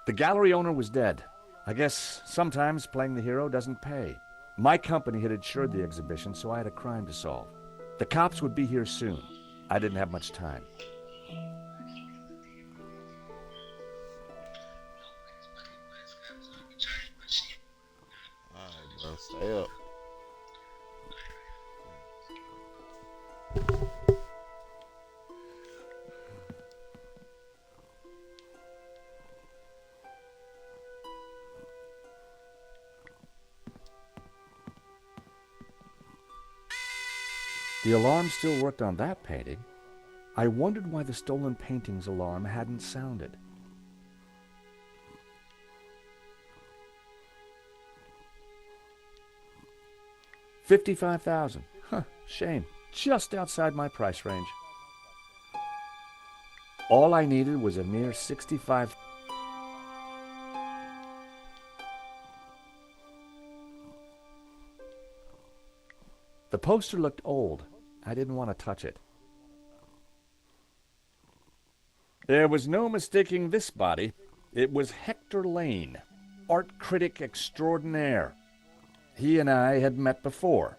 The gallery owner was dead. I guess sometimes playing the hero doesn't pay. My company had insured the exhibition, so I had a crime to solve. The cops would be here soon. I didn't have much time. Alright, bro, stay up. The alarm still worked on that painting. I wondered why the stolen painting's alarm hadn't sounded. $55,000. Huh, shame. Just outside my price range. All I needed was a mere 65. The poster looked old. I didn't want to touch it. There was no mistaking this body. It was Hector Lane, art critic extraordinaire. He and I had met before.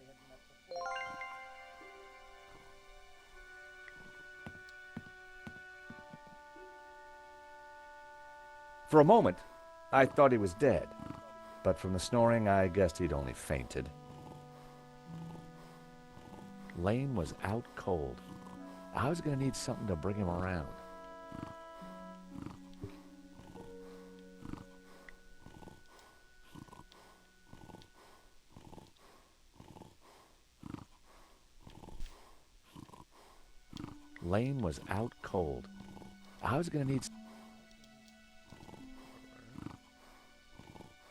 For a moment, I thought he was dead, but from the snoring, I guessed he'd only fainted. Lane was out cold. I was going to need something to bring him around. Lane was out cold. I was going to need...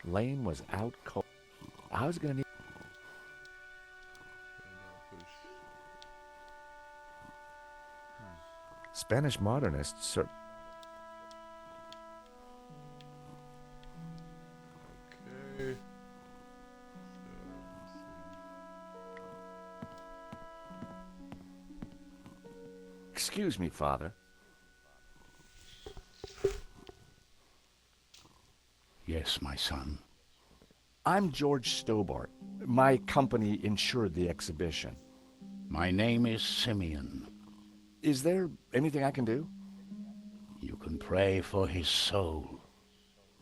Lane was out cold. I was going to need... Spanish modernists, sir. Okay. Excuse me, Father. Yes, my son. I'm George Stobart. My company insured the exhibition. My name is Simeon. Is there anything I can do? You can pray for his soul.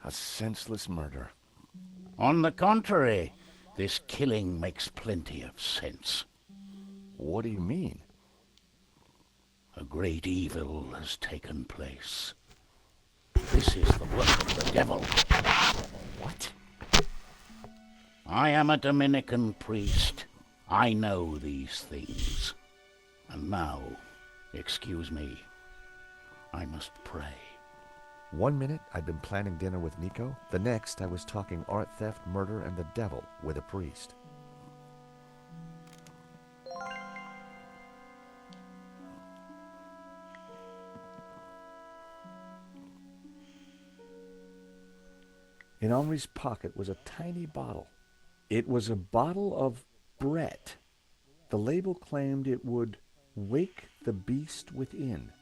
A senseless murder. On the contrary, this killing makes plenty of sense. What do you mean? A great evil has taken place. This is the work of the devil. What? I am a Dominican priest. I know these things. And now, excuse me, I must pray. 1 minute, I'd been planning dinner with Nico. The next, I was talking art theft, murder, and the devil with a priest. In Henri's pocket was a tiny bottle. It was a bottle of Brett. The label claimed it would wake the beast within.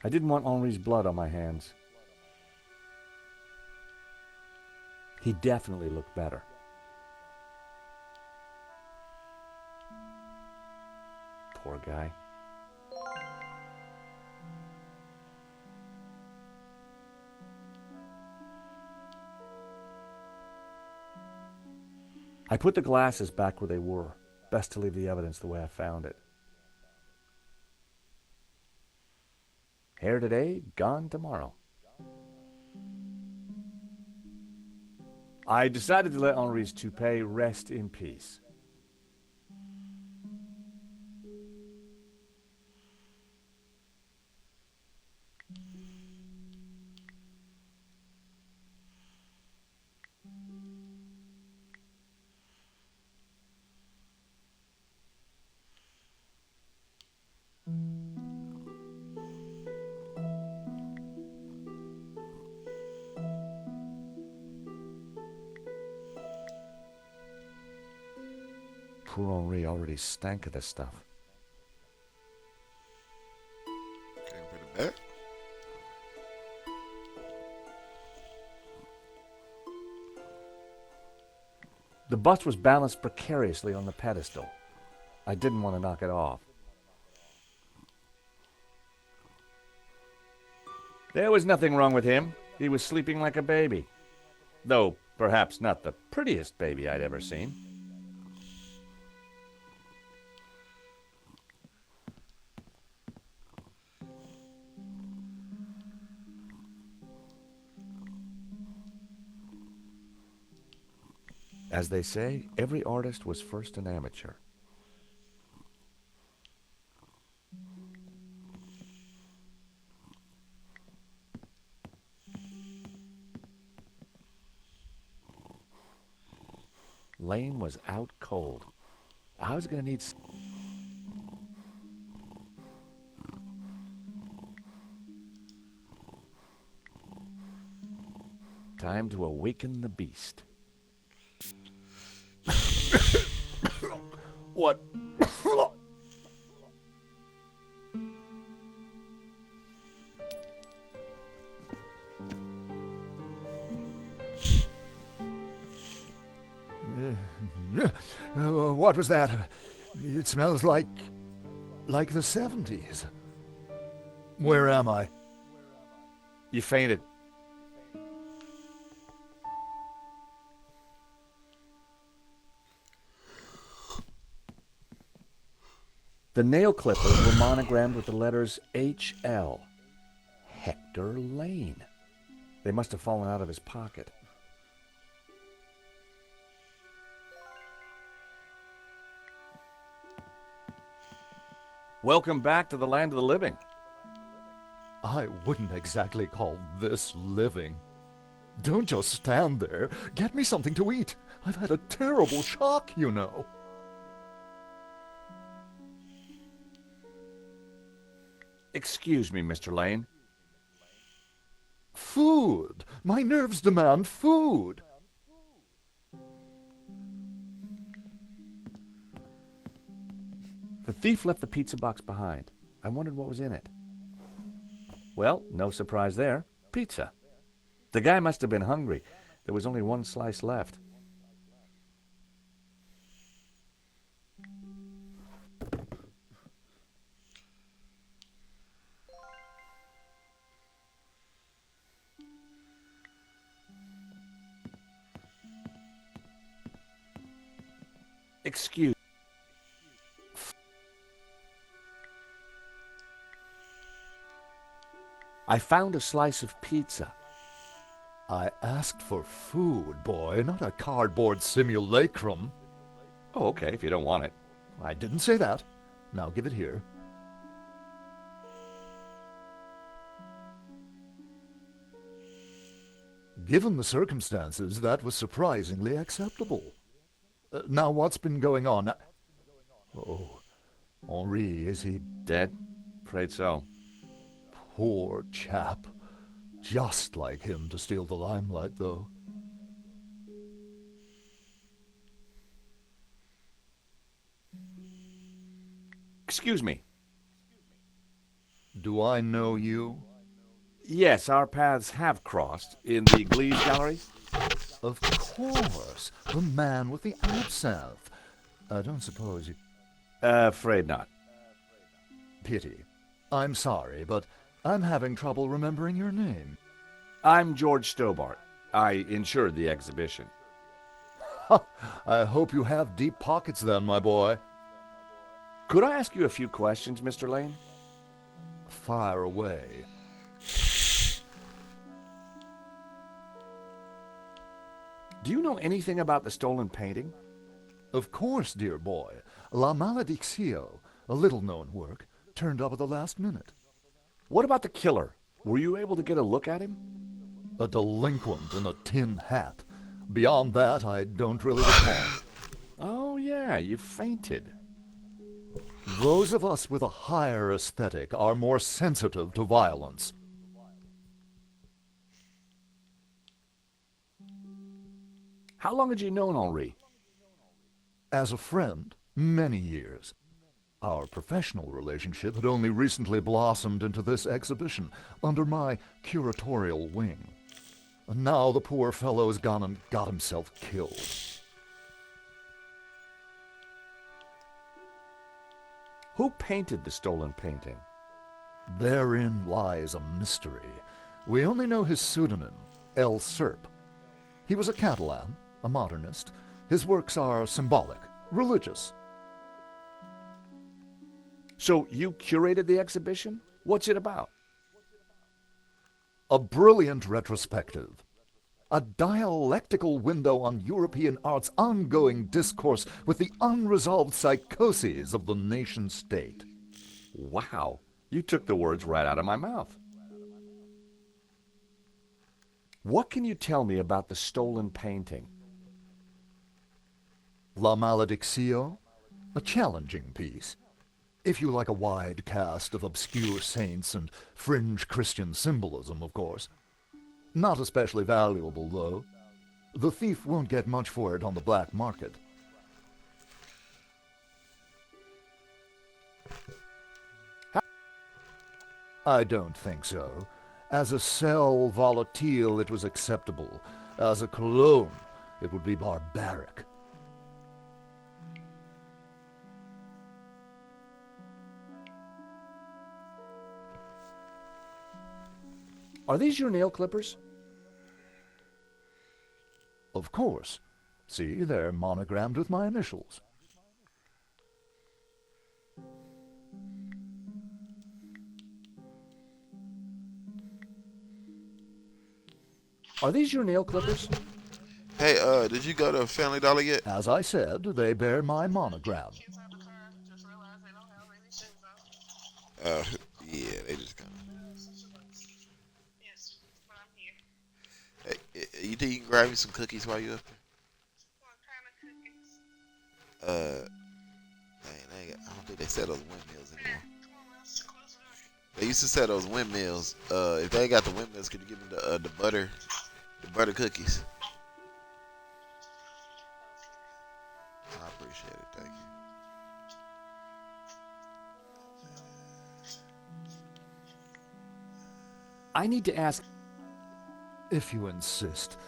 I didn't want Henri's blood on my hands. He definitely looked better. Poor guy. I put the glasses back where they were. Best to leave the evidence the way I found it. Here today, gone tomorrow. I decided to let Henri's toupee rest in peace. Poor Henri already stank of this stuff. The bust was balanced precariously on the pedestal. I didn't want to knock it off. There was nothing wrong with him. He was sleeping like a baby. Though perhaps not the prettiest baby I'd ever seen. As they say, every artist was first an amateur. Lane was out cold. I was going to need... Time to awaken the beast. What? What was that? It smells like the 70s. Where am I? You fainted. The nail clippers were monogrammed with the letters H.L. Hector Lane. They must have fallen out of his pocket. Welcome back to the land of the living. I wouldn't exactly call this living. Don't just stand there. Get me something to eat. I've had a terrible shock, you know. Excuse me, Mr. Lane. Food! My nerves demand food! The thief left the pizza box behind. I wondered what was in it. Well, no surprise there. Pizza. The guy must have been hungry. There was only one slice left. Excuse. I found a slice of pizza. I asked for food, boy, not a cardboard simulacrum. Oh, okay, if you don't want it. I didn't say that. Now give it here. Given the circumstances, that was surprisingly acceptable. Now, what's been going on? Oh, Henri, is he Dead? Afraid so. poor chap? Just like him to steal the limelight, though. Excuse me. Do I know you? Yes, our paths have crossed in the Glees Gallery. Of course, the man with the absinthe. I don't suppose you... Afraid not. Pity. I'm sorry, but I'm having trouble remembering your name. I'm George Stobart. I insured the exhibition. I hope you have deep pockets then, my boy. Could I ask you a few questions, Mr. Lane? Fire away. Do you know anything about the stolen painting? Of course, dear boy. La Maledictio, a little-known work, turned up at the last minute. What about the killer? Were you able to get a look at him? A delinquent in a tin hat. Beyond that, I don't really recall. Oh, yeah, you fainted. Those of us with a higher aesthetic are more sensitive to violence. How long had you known Henri? As a friend, many years. Our professional relationship had only recently blossomed into this exhibition, under my curatorial wing. And now the poor fellow's gone and got himself killed. Who painted the stolen painting? Therein lies a mystery. We only know his pseudonym, El Serp. He was a Catalan, a modernist. His works are symbolic, religious. So you curated the exhibition? What's it about? A brilliant retrospective. A dialectical window on European art's ongoing discourse with the unresolved psychoses of the nation-state. Wow, you took the words right out of my mouth. What can you tell me about the stolen painting? La Maledictio, a challenging piece. If you like a wide cast of obscure saints and fringe Christian symbolism, of course. Not especially valuable, though. The thief won't get much for it on the black market. I don't think so. As a sel volatile, it was acceptable. As a cologne, it would be barbaric. Are these your nail clippers? Of course. See, they're monogrammed with my initials. Are these your nail clippers? Hey, did you go to Family Dollar yet? As I said, they bear my monogram. Yeah, they just kind of. Hey, you think you can grab me some cookies while you up there? I don't think they sell those windmills anymore. They used to sell those windmills. If they ain't got the windmills, could you give me the butter cookies? I appreciate it. Thank you. I need to ask. If you insist.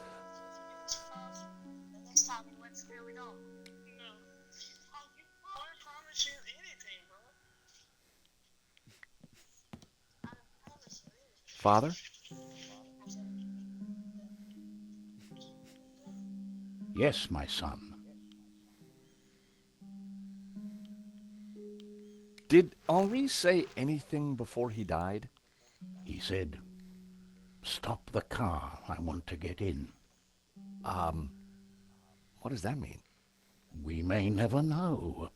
Father? Yes, my son. Did Henri say anything before he died? He said, "Stop the car. I want to get in." What does that mean? We may never know.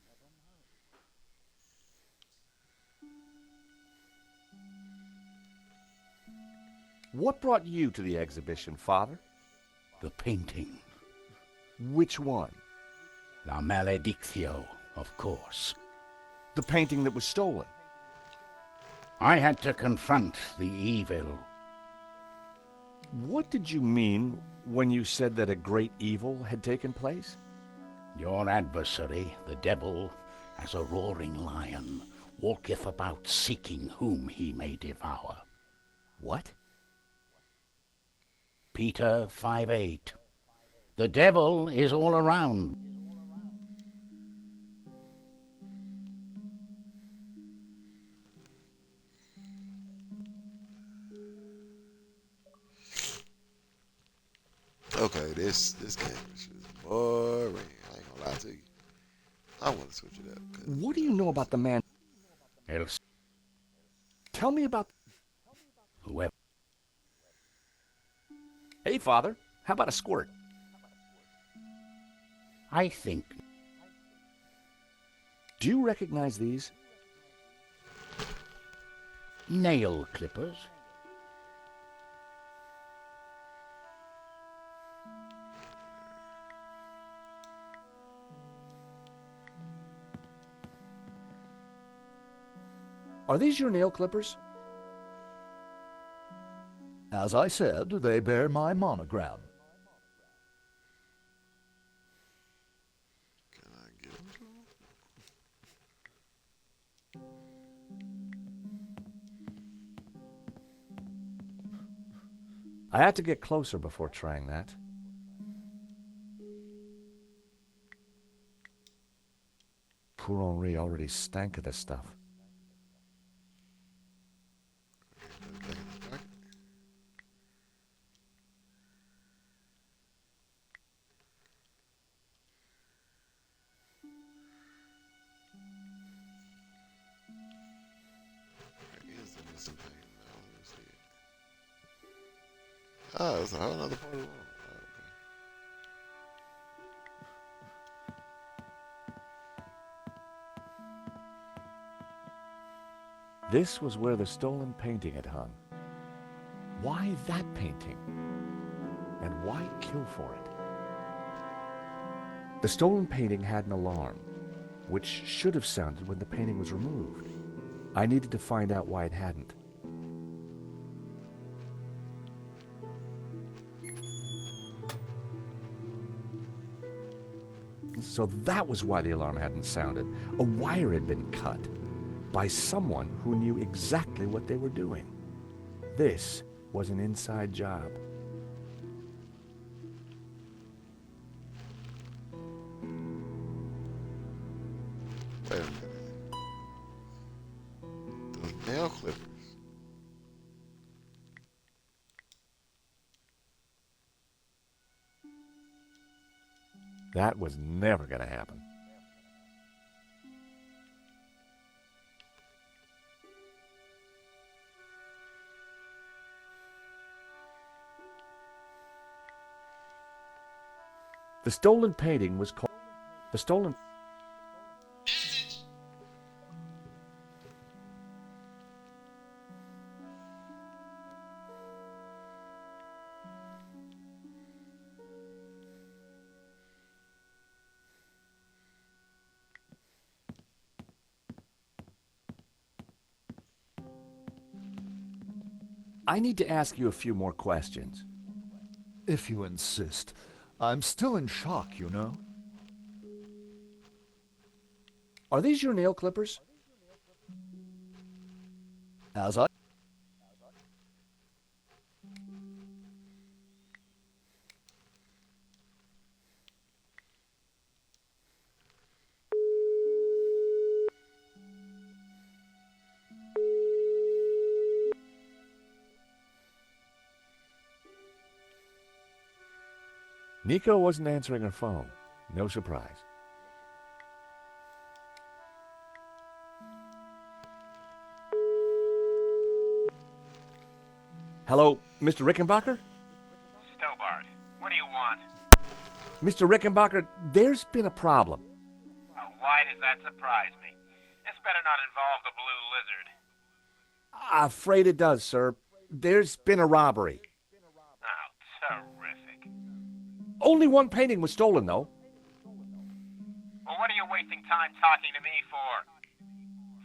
What brought you to the exhibition, Father? The painting. Which one? La Maledictio, of course. The painting that was stolen. I had to confront the evil. What did you mean when you said that a great evil had taken place? Your adversary, the devil, as a roaring lion, walketh about seeking whom he may devour. What? Peter 5:8. The devil is all around. Okay, this game is just boring. I ain't gonna lie to you. I want to switch it up. What do you know about the man? Else, Tell me about... whoever. Hey, Father, how about a squirt? I think Do you recognize these? nail clippers. Are these your nail clippers? As I said, they bear my monogram. Can I get them? I had to get closer before trying that. Poor Henri already stank of this stuff. Back in his pocket. Where is the missing painting? I don't even see it. Oh, it's a whole other part of the room. Oh, okay. This was where the stolen painting had hung. Why that painting? And why kill for it? The stolen painting had an alarm, which should have sounded when the painting was removed. I needed to find out why it hadn't. So that was why the alarm hadn't sounded. A wire had been cut by someone who knew exactly what they were doing. This was an inside job. Wait a minute. Those nail clippers. That was never going to happen. The stolen painting was called... The stolen... I need to ask you a few more questions. If you insist. I'm still in shock, you know. Are these your nail clippers? As I... Nico wasn't answering her phone. No surprise. Hello, Mr. Rickenbacker? Stobart, what do you want? Mr. Rickenbacker, there's been a problem. Why does that surprise me? This better not involve the Blue Lizard. Afraid it does, sir. There's been a robbery. Oh, terrific. Only one painting was stolen, though. Well, what are you wasting time talking to me for?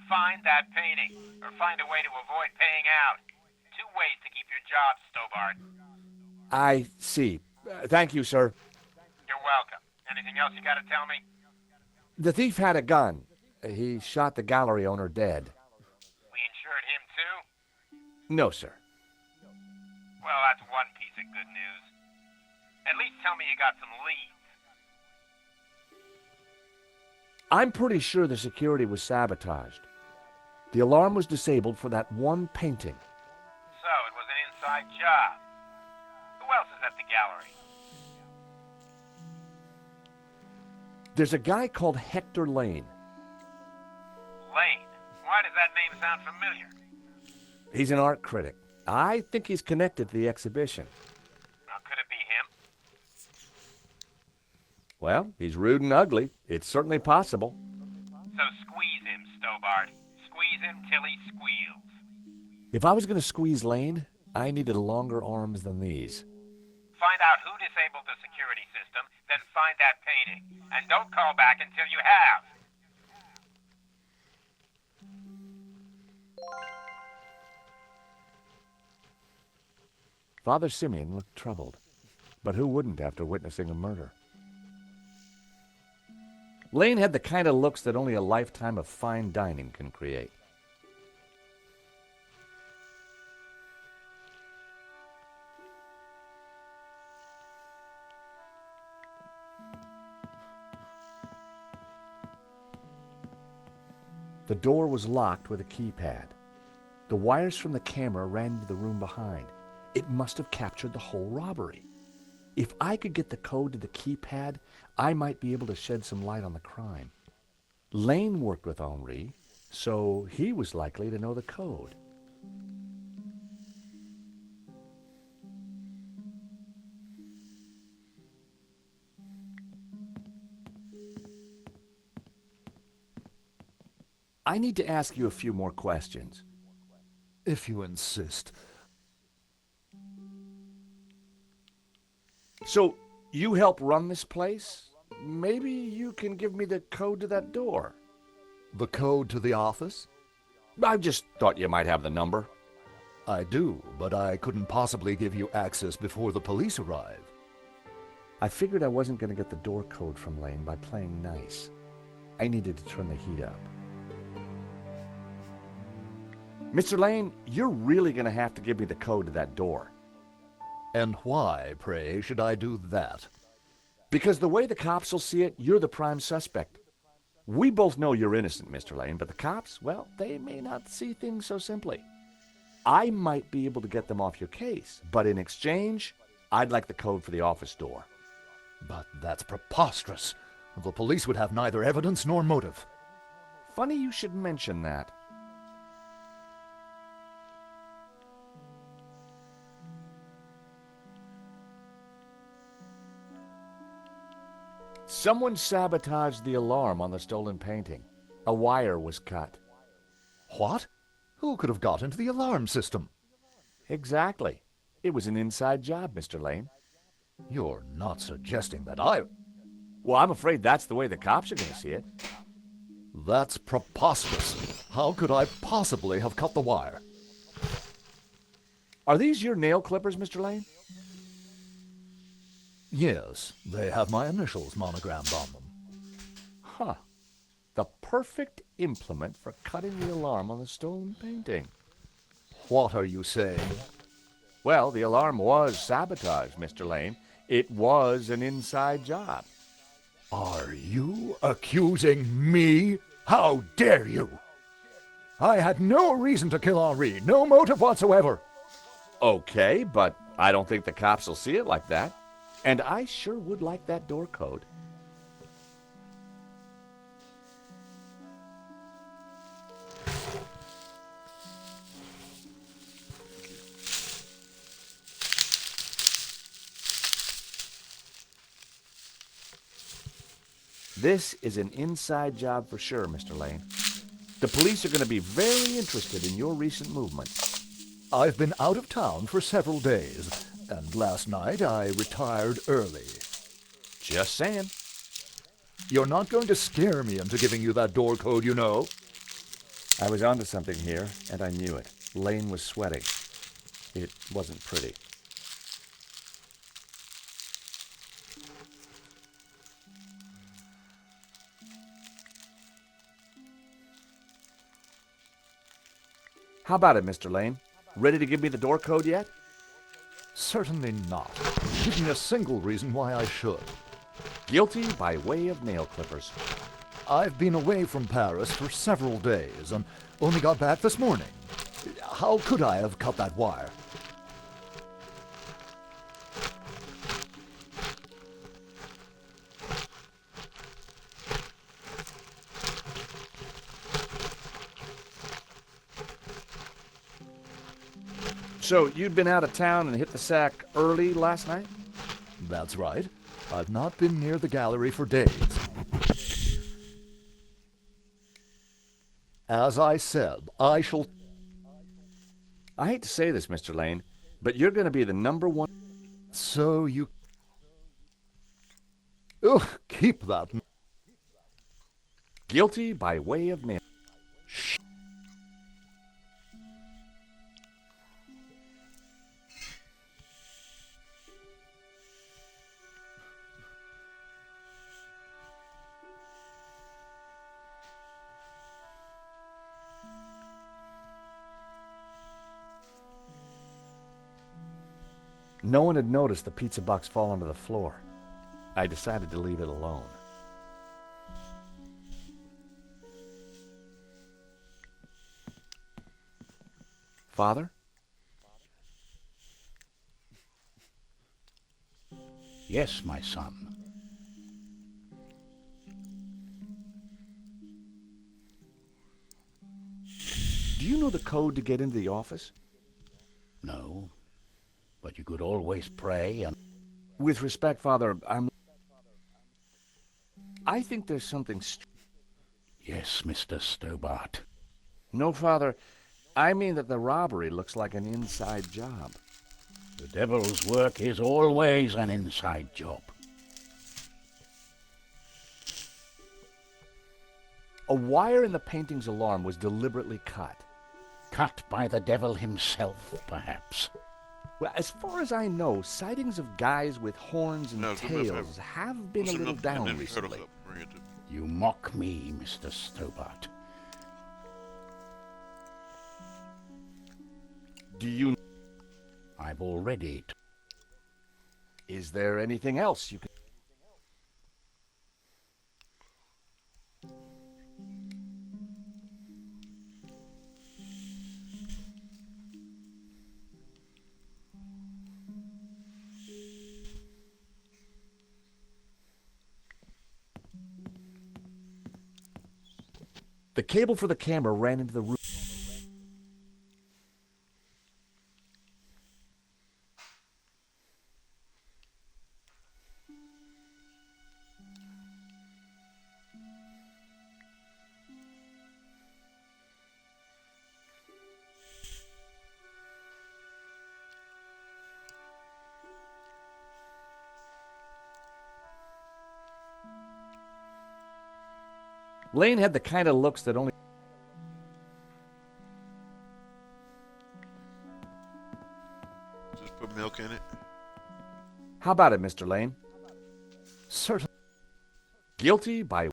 Find that painting, or find a way to avoid paying out. Two ways to keep your job, Stobart. I see. Thank you, sir. You're welcome. Anything else you gotta tell me? The thief had a gun. He shot the gallery owner dead. We insured him too? No, sir. Well, that's one piece of good news. At least tell me you got some leads. I'm pretty sure the security was sabotaged. The alarm was disabled for that one painting. So, it was an inside job. Who else is at the gallery? There's a guy called Hector Lane. Lane. Why does that name sound familiar? He's an art critic. I think he's connected to the exhibition. Now, could it be him? Well, he's rude and ugly. It's certainly possible. So squeeze him, Stobart. Squeeze him till he squeals. If I was going to squeeze Lane, I needed longer arms than these. Find out who disabled the security system, then find that painting. And don't call back until you have. Father Simeon looked troubled. But who wouldn't after witnessing a murder? Lane had the kind of looks that only a lifetime of fine dining can create. The door was locked with a keypad. The wires from the camera ran into the room behind. It must have captured the whole robbery. If I could get the code to the keypad, I might be able to shed some light on the crime. Lane worked with Henri, so he was likely to know the code. I need to ask you a few more questions. If you insist. So, you help run this place? Maybe you can give me the code to that door. The code to the office? I just thought you might have the number. I do, but I couldn't possibly give you access before the police arrive. I figured I wasn't going to get the door code from Lane by playing nice. I needed to turn the heat up. Mr. Lane, you're really going to have to give me the code to that door. And why, pray, should I do that? Because the way the cops will see it, you're the prime suspect. We both know you're innocent, Mr. Lane, but the cops, well, they may not see things so simply. I might be able to get them off your case, but in exchange, I'd like the code for the office door. But that's preposterous. The police would have neither evidence nor motive. Funny you should mention that. Someone sabotaged the alarm on the stolen painting. A wire was cut. What? Who could have got into the alarm system? Exactly. It was an inside job, Mr. Lane. You're not suggesting that I... Well, I'm afraid that's the way the cops are going to see it. That's preposterous. How could I possibly have cut the wire? Are these your nail clippers, Mr. Lane? Yes, they have my initials monogrammed on them. Huh. The perfect implement for cutting the alarm on the stolen painting. What are you saying? Well, the alarm was sabotaged, Mr. Lane. It was an inside job. Are you accusing me? How dare you? I had no reason to kill Henri, no motive whatsoever. Okay, but I don't think the cops will see it like that. And I sure would like that door code. This is an inside job for sure, Mr. Lane. The police are going to be very interested in your recent movements. I've been out of town for several days, and last night I retired early. Just saying. You're not going to scare me into giving you that door code, you know. I was onto something here, and I knew it. Lane was sweating. It wasn't pretty. How about it, Mr. Lane? Ready to give me the door code yet? Certainly not. Give me a single reason why I should. Guilty by way of nail clippers. I've been away from Paris for several days and only got back this morning. How could I have cut that wire? So, you'd been out of town and hit the sack early last night? That's right. I've not been near the gallery for days. As I said, I shall... I hate to say this, Mr. Lane, but you're going to be the number one... So you... Ugh, keep that. Guilty by way of nail... No one had noticed the pizza box fall onto the floor. I decided to leave it alone. Father? Yes, my son. Do you know the code to get into the office? No, but you could always pray and... With respect, Father, I think there's something Yes, Mr. Stobart. No, Father, I mean that the robbery looks like an inside job. The devil's work is always an inside job. A wire in the painting's alarm was deliberately cut. Cut by the devil himself, perhaps. Well, as far as I know, sightings of guys with horns and tails have been a little down recently. You mock me, Mr. Stobart. Do you... I've already... Is there anything else you can... The cable for the camera ran into the room. Lane had the kind of looks that only... Just put milk in it. How about it, Mr. Lane? Certainly, Guilty by...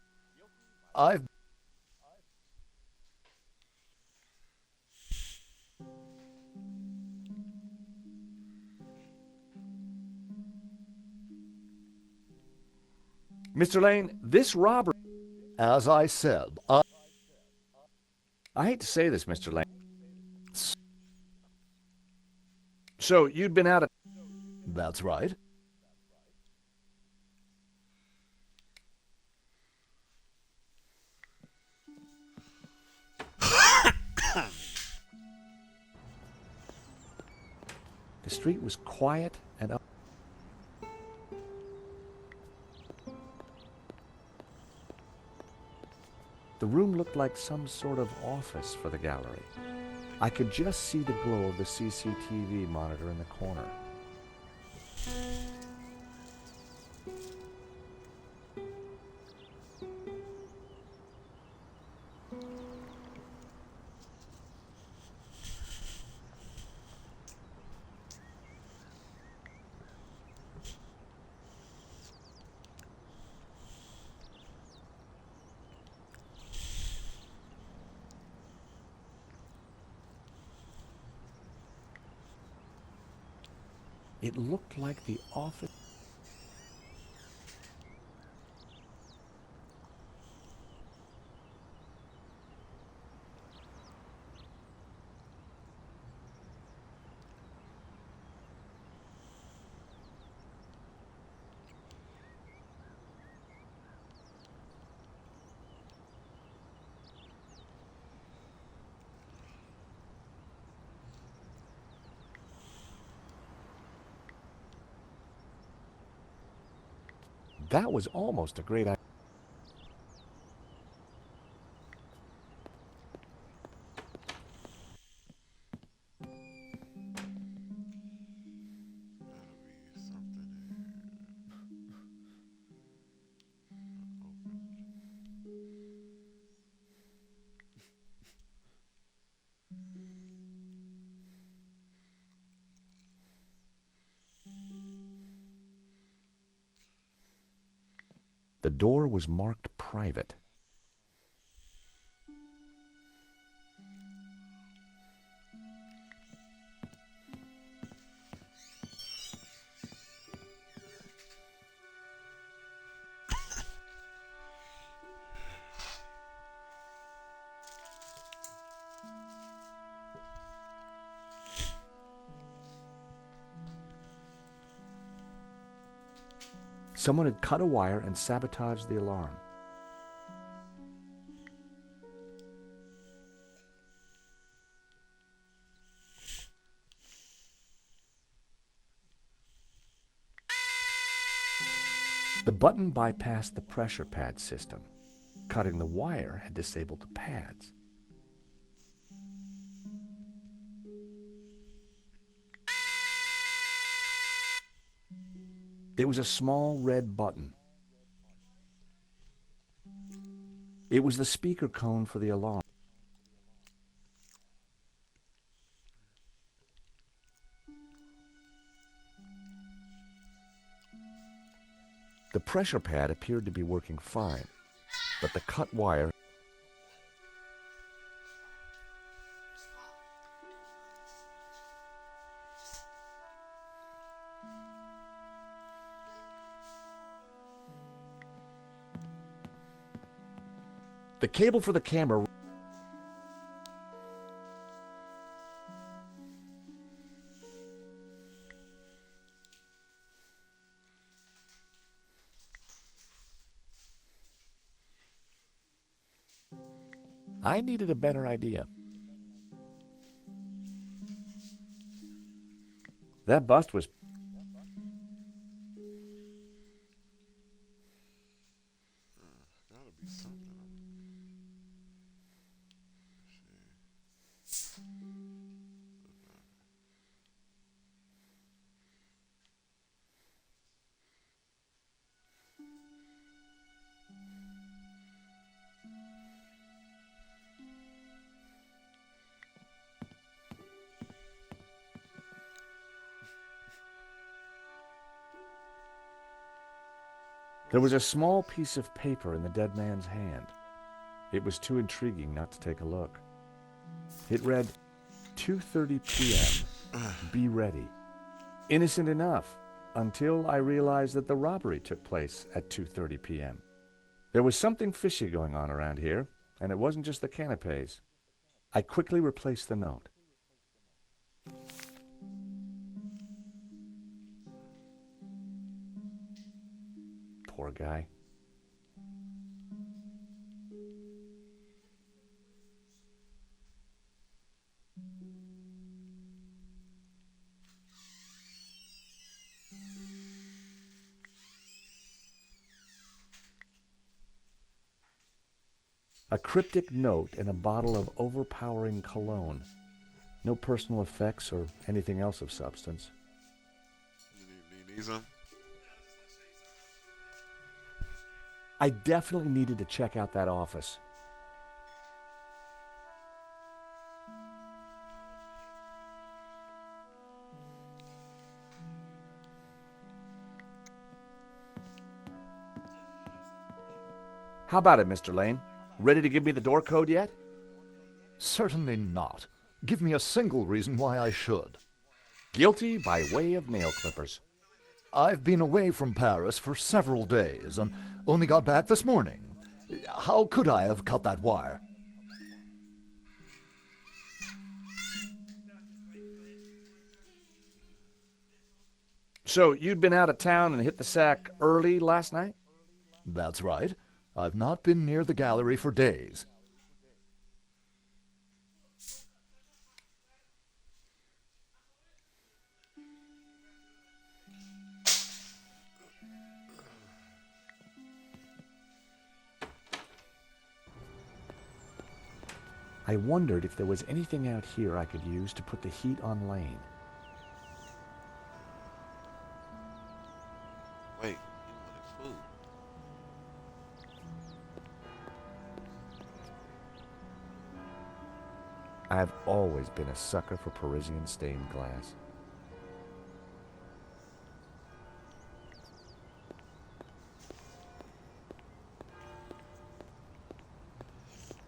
I've... Mr. Lane, this robbery... As I said, I hate to say this, Mr. Lane. So, you'd been out at... That's right. The street was quiet and up. The room looked like some sort of office for the gallery. I could just see the glow of the CCTV monitor in the corner. It looked like the office... That was almost a great idea. The door was marked private. Someone had cut a wire and sabotaged the alarm. The button bypassed the pressure pad system. Cutting the wire had disabled the pads. It was a small red button. It was the speaker cone for the alarm. The pressure pad appeared to be working fine, but the cut wire the cable for the camera I needed a better idea. That bust was Gotta be something. There was a small piece of paper in the dead man's hand. It was too intriguing not to take a look. It read, 2:30 p.m. Be ready. Innocent enough, until I realized that the robbery took place at 2:30 p.m. There was something fishy going on around here, and it wasn't just the canapes. I quickly replaced the note. Poor guy. A cryptic note and a bottle of overpowering cologne. No personal effects or anything else of substance. You need some? I definitely needed to check out that office. How about it, Mr. Lane? Ready to give me the door code yet? Certainly not. Give me a single reason why I should. Guilty by way of nail clippers. I've been away from Paris for several days and only got back this morning. How could I have cut that wire? So you'd been out of town and hit the sack early last night? That's right. I've not been near the gallery for days. I wondered if there was anything out here I could use to put the heat on Lane. Wait, you wanted food. I've always been a sucker for Parisian stained glass.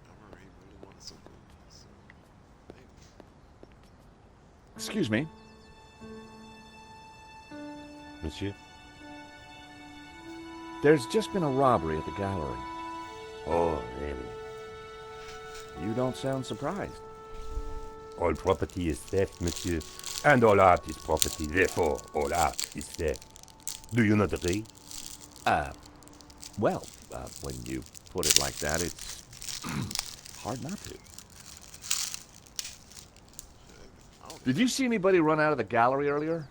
I remember he really wanted some food. So maybe. Excuse me. Monsieur? There's just been a robbery at the gallery. Oh, really? You don't sound surprised. All property is theft, monsieur, and all art is property. Therefore, all art is theft. Do you not agree? When you put it like that, it's hard not to. Did you see anybody run out of the gallery earlier?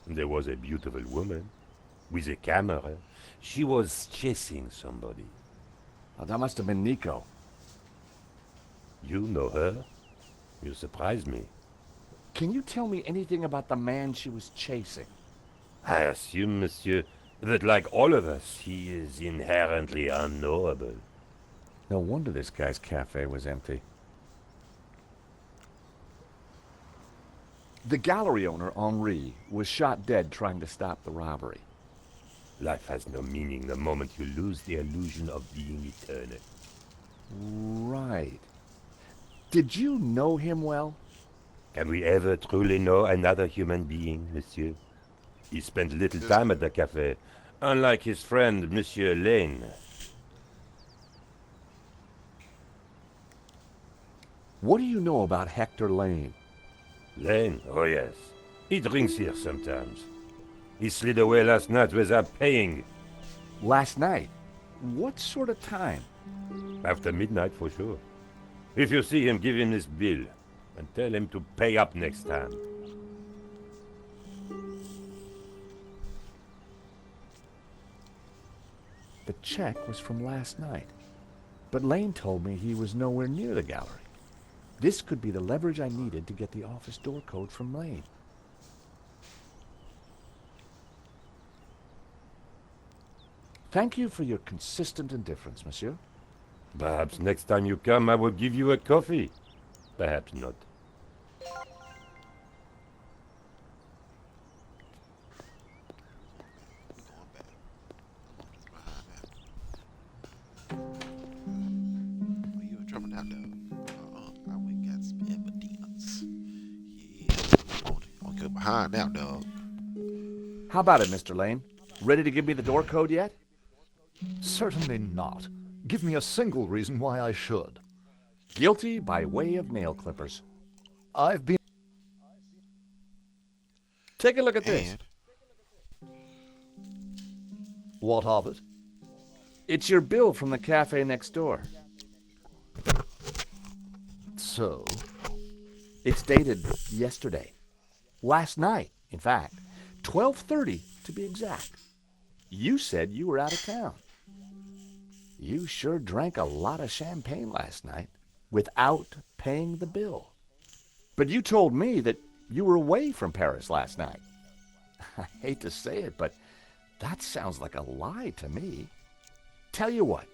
There was a beautiful woman with a camera. She was chasing somebody. Oh, that must have been Nico. You know her? You surprised me. Can you tell me anything about the man she was chasing? I assume, monsieur, that like all of us, he is inherently unknowable. No wonder this guy's cafe was empty. The gallery owner, Henri, was shot dead trying to stop the robbery. Life has no meaning the moment you lose the illusion of being eternal. Right. Did you know him well? Can we ever truly know another human being, monsieur? He spent little time at the cafe, unlike his friend, Monsieur Lane. What do you know about Hector Lane? Lane? Oh, yes. He drinks here sometimes. He slid away last night without paying. Last night? What sort of time? After midnight, for sure. If you see him, give him this bill, and tell him to pay up next time. The check was from last night. But Lane told me he was nowhere near the gallery. This could be the leverage I needed to get the office door code from Lane. Thank you for your consistent indifference, monsieur. Perhaps next time you come, I will give you a coffee. Perhaps not. You were drumming out, dog. I went and got some evidence. Yeah. I'll go behind now, dog. How about it, Mr. Lane? Ready to give me the door code yet? Certainly not. Give me a single reason why I should. Guilty by way of nail clippers. I've been... Take a look at this. And What of it? It's your bill from the cafe next door. So, It's dated yesterday. Last night, in fact. 12:30 to be exact. You said you were out of town. You sure drank a lot of champagne last night without paying the bill. But you told me that you were away from Paris last night. I hate to say it, but that sounds like a lie to me. Tell you what,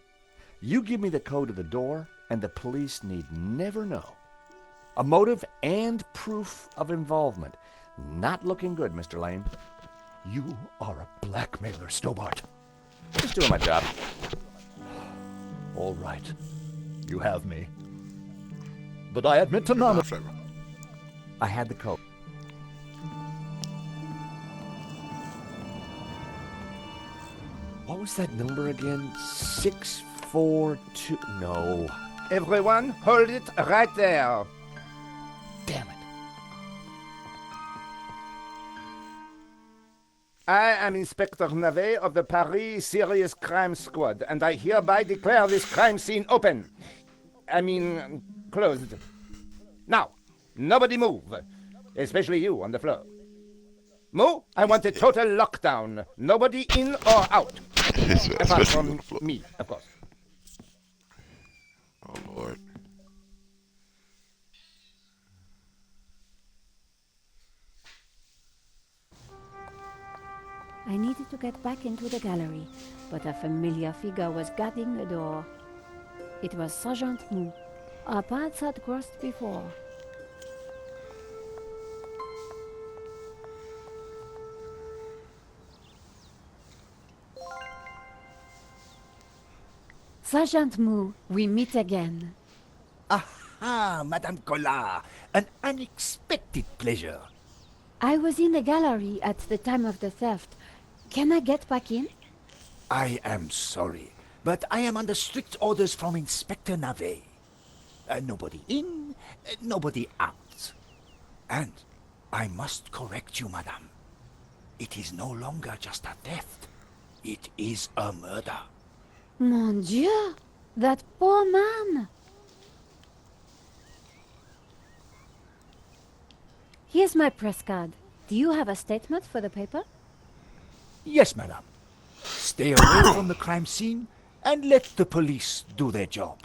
you give me the code to the door, and the police need never know. A motive and proof of involvement. Not looking good, Mr. Lane. you are a blackmailer, Stobart. Just doing my job. All right. You have me. But I admit to none of... I had the code. What was that number again? 642. No. Everyone, hold it right there. Damn it. I am Inspector Navet of the Paris Serious Crime Squad, and I hereby declare this crime scene open. Closed. Now, nobody move, especially you on the floor. Mo, I want a total lockdown. Nobody in or out. Apart from me, of course. Oh, Lord. I needed to get back into the gallery, but a familiar figure was guarding the door. It was Sergeant Mou. Our paths had crossed before. Sergeant Mou, we meet again. Aha, Madame Collard, an unexpected pleasure. I was in the gallery at the time of the theft. Can I get back in? I am sorry, but I am under strict orders from Inspector Navet. Nobody in, nobody out. And I must correct you, madame. It is no longer just a theft. It is a murder. Mon Dieu! That poor man! Here's my press card. Do you have a statement for the paper? Yes, madame. Stay away from the crime scene and let the police do their job.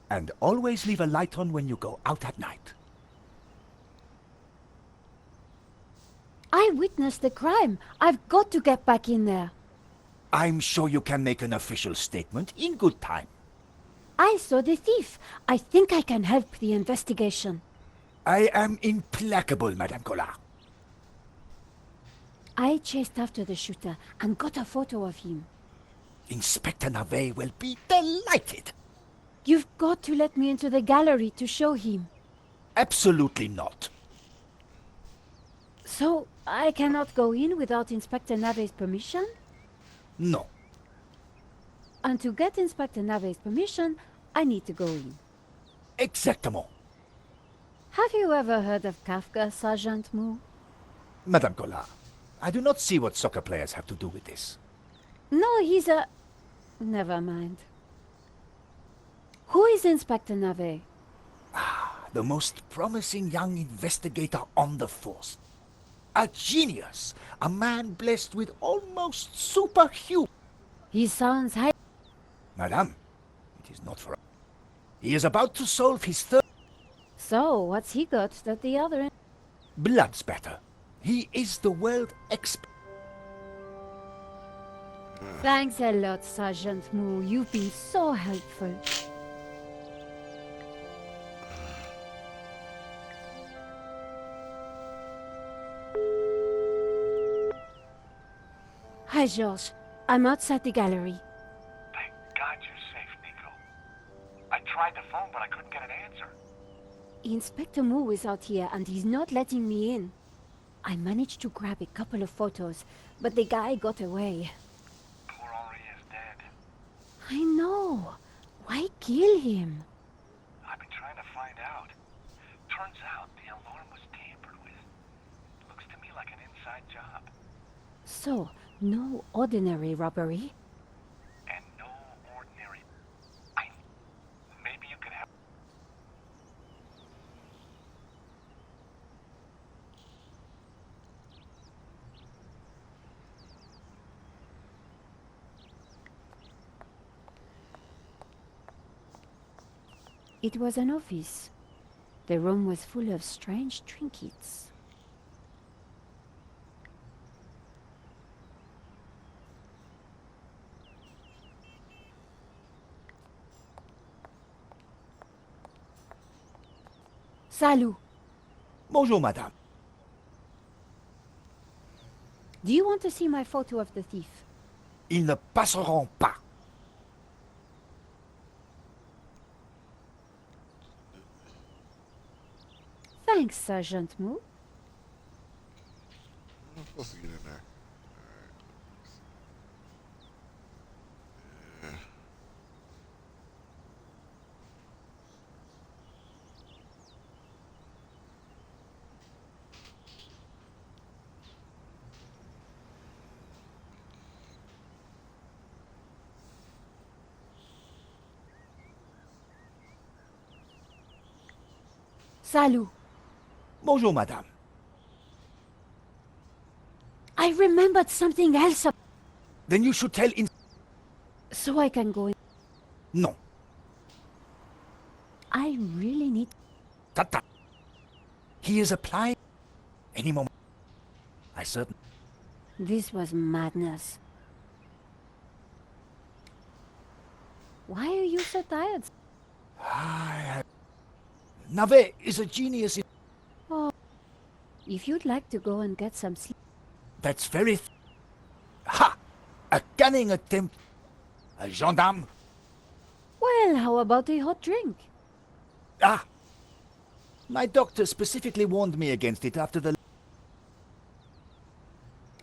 And always leave a light on when you go out at night. I witnessed the crime. I've got to get back in there. I'm sure you can make an official statement in good time. I saw the thief. I think I can help the investigation. I am implacable, Madame Collard. I chased after the shooter and got a photo of him. Inspector Navet will be delighted. You've got to let me into the gallery to show him. Absolutely not. So, I cannot go in without Inspector Navet's permission? No. And to get Inspector Navet's permission, I need to go in. Exactement. Have you ever heard of Kafka, Sergeant Mu? Madame Collard, I do not see what soccer players have to do with this. No, he's a... Never mind. Who is Inspector Navet? The most promising young investigator on the force. A genius. A man blessed with almost superhuman... He sounds high... Madame, it is not for... He is about to solve his third... So, what's he got that the other... blood spatter. He is the world expert. Thanks a lot, Sergeant Mu. You've been so helpful. Hi, Georges. I'm outside the gallery. Thank God you're safe, Nico. I tried the phone, but I couldn't get an answer. Inspector Mu is out here and he's not letting me in. I managed to grab a couple of photos, but the guy got away. Poor Henri is dead. I know. Why kill him? I've been trying to find out. Turns out the alarm was tampered with. Looks to me like an inside job. So, no ordinary robbery? And no ordinary... Maybe you could help. It was an office. The room was full of strange trinkets. Salut. Bonjour, madame. Do you want to see my photo of the thief? Ils ne passeront pas. Thanks, Sergeant Mu. I'm supposed to get in there. Salut. Bonjour, madame. I remembered something else, Then you should tell in... so I can go in. No. I really need... Tata. He is applying any moment. I certainly... This was madness. Why are you so tired? Navet is a genius in... Oh, if you'd like to go and get some sleep... That's very... Ha! A cunning attempt. A gendarme. Well, how about a hot drink? Ah! My doctor specifically warned me against it after the...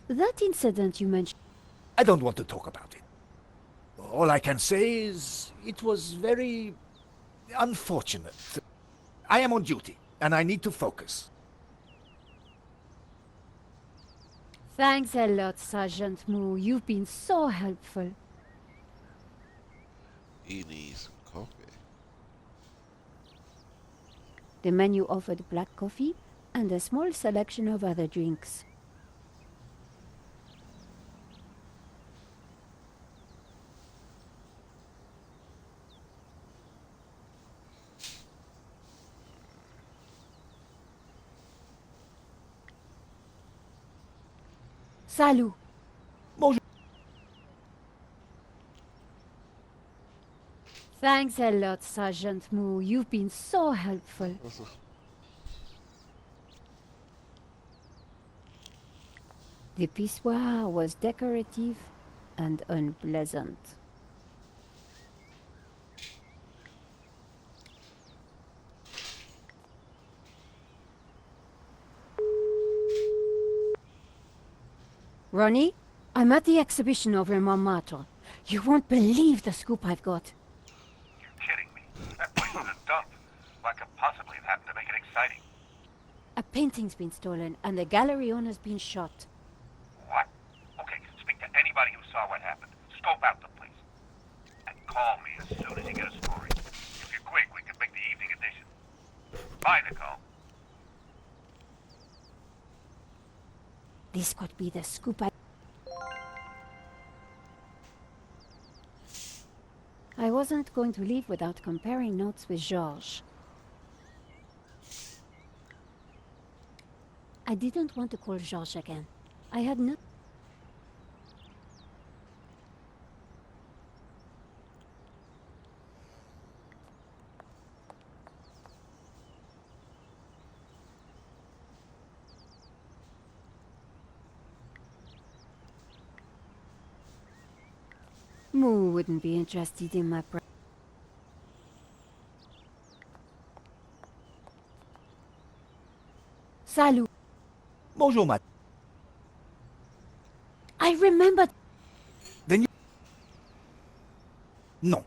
That incident you mentioned... I don't want to talk about it. All I can say is it was very unfortunate. I am on duty, and I need to focus. Thanks a lot, Sergeant Moo. You've been so helpful. He needs some coffee. The menu offered black coffee and a small selection of other drinks. Salut. Bonjour. Thanks a lot, Sergeant Moo. You've been so helpful. The pissoir was decorative and unpleasant. Ronnie, I'm at the exhibition over in Montmartre. You won't believe the scoop I've got. You're kidding me. That place is a dump. What could possibly have happened to make it exciting? A painting's been stolen and the gallery owner's been shot. What? Okay, speak to anybody who saw what happened. Scope out the place. And call me as soon as you get a story. If you're quick, we can make the evening edition. Bye, Nicole. This could be the scoop I wasn't going to leave without comparing notes with Georges. I didn't want to call Georges again. I had no... Moo wouldn't be interested in my Salut. Bonjour, madame. I remembered. Then you... Non.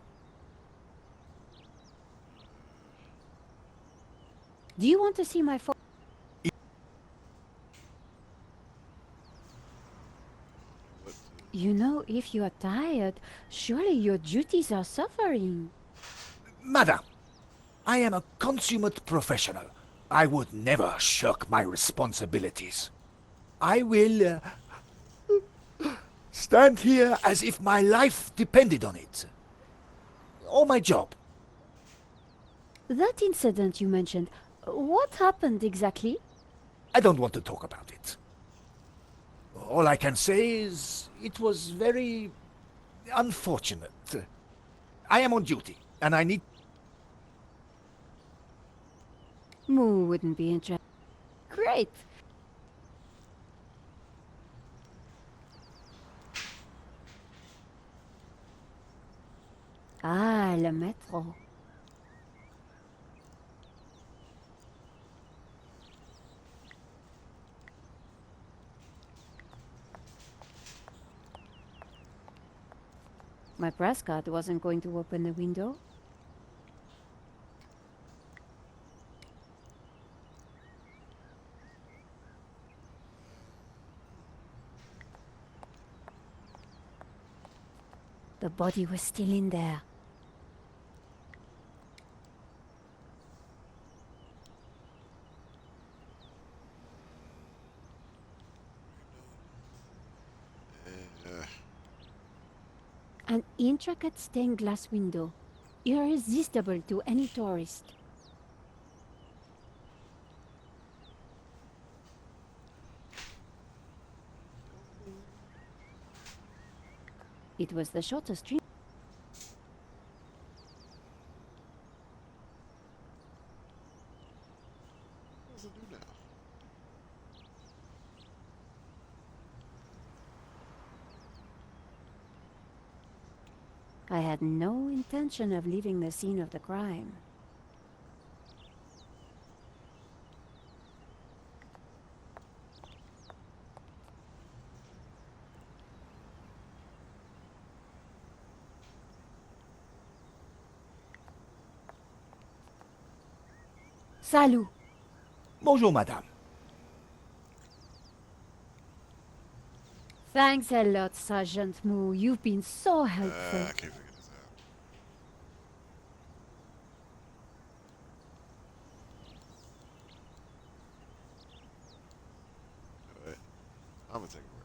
Do you want to see my phone? You know, if you are tired, surely your duties are suffering. Madame, I am a consummate professional. I would never shirk my responsibilities. I will stand here as if my life depended on it. Or my job. That incident you mentioned, what happened exactly? I don't want to talk about it. All I can say is it was very unfortunate. I am on duty, and I need... Moo wouldn't be interested. Great. Ah, le métro. My Prescott wasn't going to open the window. The body was still in there. An intricate stained glass window, irresistible to any tourist. It was the shortest street. What does it do now? I had no intention of leaving the scene of the crime. Salut. Bonjour, madame. Thanks a lot, Sergeant Moo. You've been so helpful. I can't figure this out. Alright. I'm gonna take a